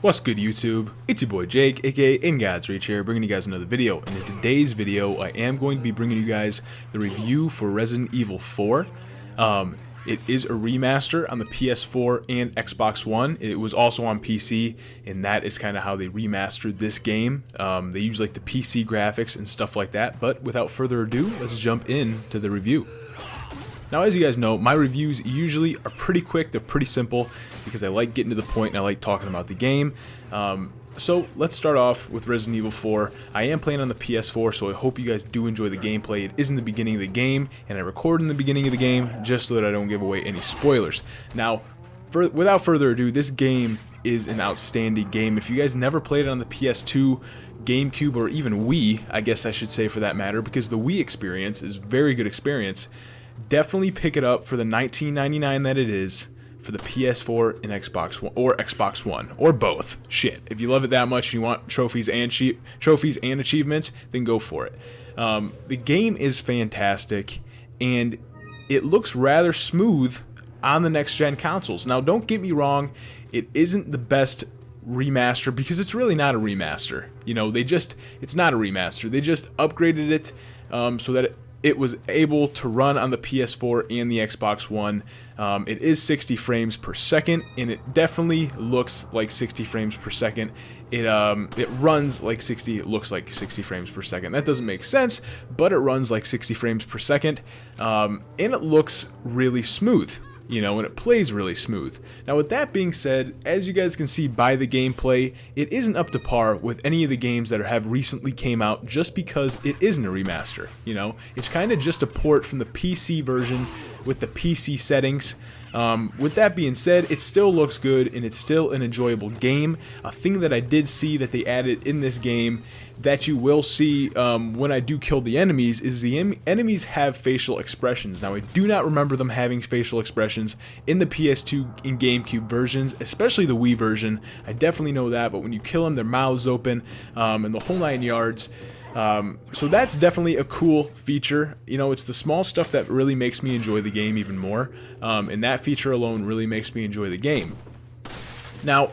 What's good, YouTube? It's your boy Jake, aka In God's Reach here, bringing you guys another video. And in today's video, I am going to be bringing you guys the review for Resident Evil 4. It is a remaster on the PS4 and Xbox One. It was also on PC, and that is kind of how they remastered this game. They use like the PC graphics and stuff like that. But without further ado, let's jump into the review. Now, as you guys know, my reviews usually are pretty quick, they're pretty simple, because I like getting to the point and I like talking about the game. So let's start off with Resident Evil 4. I am playing on the PS4, so I hope you guys do enjoy the gameplay. It is in the beginning of the game, and I record in the beginning of the game just so that I don't give away any spoilers. Now, without further ado, this game is an outstanding game. If you guys never played it on the PS2, GameCube, or even Wii, I guess I should say for that matter, because the Wii experience is a very good experience, definitely pick it up for the $19.99 that it is for the PS4 and Xbox One, or both. Shit, if you love it that much and you want trophies and achievements, then go for it. The game is fantastic, and it looks rather smooth on the next-gen consoles. Now, don't get me wrong, it isn't the best remaster, because it's really not a remaster. You know, it's not a remaster. They just upgraded it so that it was able to run on the PS4 and the Xbox One. It is 60 frames per second, and it definitely looks like 60 frames per second. It runs like 60, it looks like 60 frames per second. That doesn't make sense, but it runs like 60 frames per second, and it looks really smooth. You know, and it plays really smooth. Now, with that being said, as you guys can see by the gameplay, it isn't up to par with any of the games that have recently came out, just because it isn't a remaster. You know, it's kind of just a port from the PC version with the PC settings. With that being said, it still looks good, and it's still an enjoyable game. A thing that I did see that they added in this game that you will see when I do kill the enemies is the enemies have facial expressions. Now, I do not remember them having facial expressions in the PS2 and GameCube versions, especially the Wii version. I definitely know that, but when you kill them, their mouths open, and the whole 9 yards. So that's definitely a cool feature. You know, it's the small stuff that really makes me enjoy the game even more, and that feature alone really makes me enjoy the game. Now,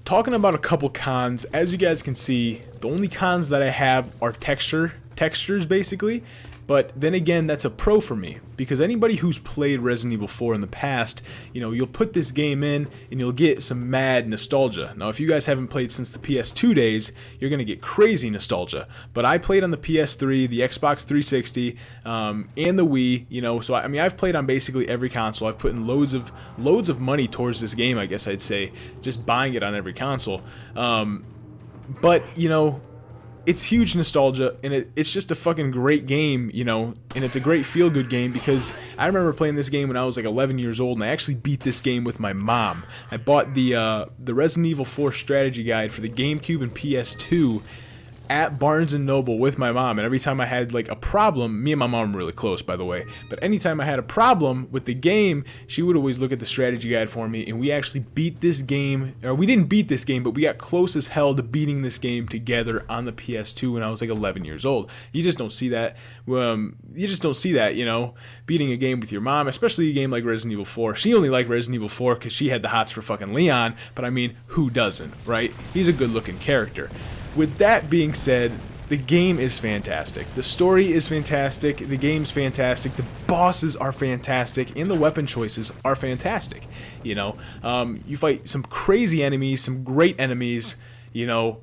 talking about a couple cons, as you guys can see, the only cons that I have are textures basically. But then again, that's a pro for me, because anybody who's played Resident Evil 4 in the past, you know, you'll put this game in and you'll get some mad nostalgia. Now, if you guys haven't played since the PS2 days, you're going to get crazy nostalgia. But I played on the PS3, the Xbox 360, and the Wii, you know, so I mean, I've played on basically every console. I've put in loads of money towards this game, I guess I'd say, just buying it on every console. But, you know, it's huge nostalgia, and it's just a fucking great game, you know, and it's a great feel-good game, because I remember playing this game when I was like 11 years old, and I actually beat this game with my mom. I bought the Resident Evil 4 strategy guide for the GameCube and PS2 at Barnes & Noble with my mom, and every time I had like a problem, me and my mom were really close, by the way, but anytime I had a problem with the game, she would always look at the strategy guide for me, and we actually beat this game, or we didn't beat this game, but we got close as hell to beating this game together on the PS2 when I was like 11 years old. You just don't see that. You know, beating a game with your mom, especially a game like Resident Evil 4. She only liked Resident Evil 4 because she had the hots for fucking Leon, but I mean, who doesn't, right? He's a good-looking character. With that being said, the game is fantastic. The story is fantastic. The game's fantastic. The bosses are fantastic, and the weapon choices are fantastic. You know, you fight some crazy enemies, some great enemies. You know,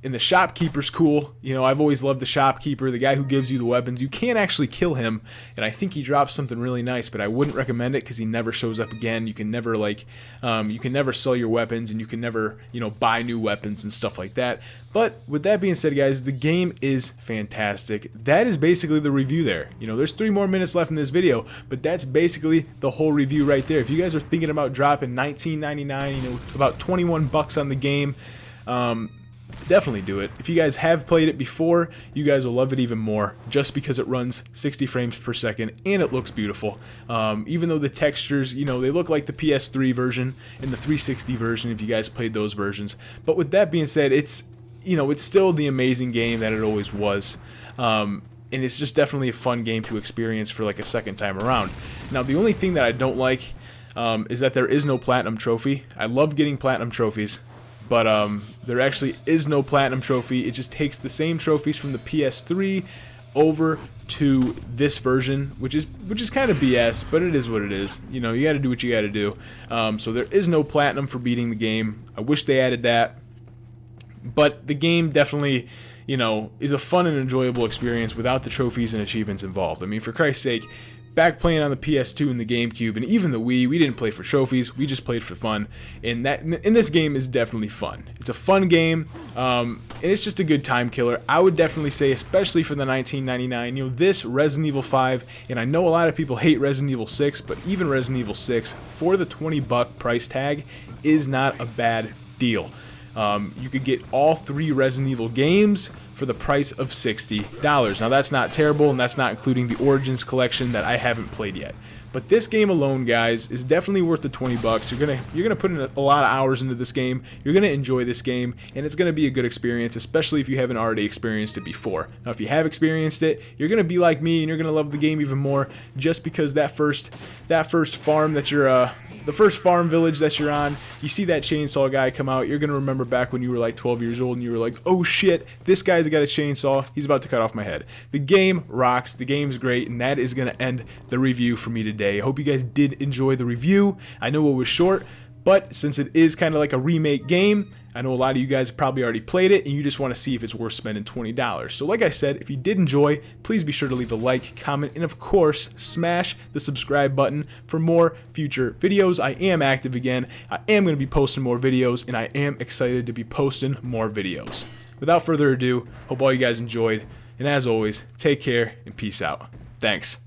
and the shopkeeper's cool. You know, I've always loved the shopkeeper, the guy who gives you the weapons. You can't actually kill him, and I think he drops something really nice, but I wouldn't recommend it because he never shows up again. You can never you can never sell your weapons, and you can never, you know, buy new weapons and stuff like that. But with that being said, guys, the game is fantastic. That is basically the review there. You know, there's 3 more minutes left in this video, but that's basically the whole review right there. If you guys are thinking about dropping $19.99, you know, about 21 bucks on the game, definitely do it. If you guys have played it before, you guys will love it even more, just because it runs 60 frames per second and it looks beautiful. Even though the textures, you know, they look like the PS3 version and the 360 version if you guys played those versions. But with that being said, it's, you know, it's still the amazing game that it always was. And it's just definitely a fun game to experience for like a second time around. Now, the only thing that I don't like is that there is no platinum trophy. I love getting platinum trophies. but there actually is no platinum trophy. It just takes the same trophies from the PS3 over to this version, which is kind of BS, but it is what it is. You know, you got to do what you got to do. So there is no platinum for beating the game. I wish they added that, but the game definitely, you know, is a fun and enjoyable experience without the trophies and achievements involved. I mean, for Christ's sake, back playing on the PS2 and the GameCube and even the Wii, we didn't play for trophies, we just played for fun. And that in this game is definitely fun. It's a fun game, and it's just a good time killer. I would definitely say, especially for the $19.99, you know, this Resident Evil 5, and I know a lot of people hate Resident Evil 6, but even Resident Evil 6 for the $20 price tag is not a bad deal. You could get all 3 Resident Evil games for the price of $60. Now that's not terrible, and that's not including the Origins collection that I haven't played yet. But this game alone, guys, is definitely worth the $20. You're gonna put in a lot of hours into this game. You're gonna enjoy this game, and it's gonna be a good experience, especially if you haven't already experienced it before. Now, if you have experienced it, you're gonna be like me, and you're gonna love the game even more, just because that first farm that you're the first farm village that you're on, you see that chainsaw guy come out, you're going to remember back when you were like 12 years old and you were like, oh shit, this guy's got a chainsaw, he's about to cut off my head. The game rocks, the game's great, and that is going to end the review for me today. I hope you guys did enjoy the review. I know it was short, but since it is kind of like a remake game, I know a lot of you guys have probably already played it, and you just want to see if it's worth spending $20. So like I said, if you did enjoy, please be sure to leave a like, comment, and of course, smash the subscribe button for more future videos. I am active again. I am going to be posting more videos, and I am excited to be posting more videos. Without further ado, hope all you guys enjoyed, and as always, take care and peace out. Thanks.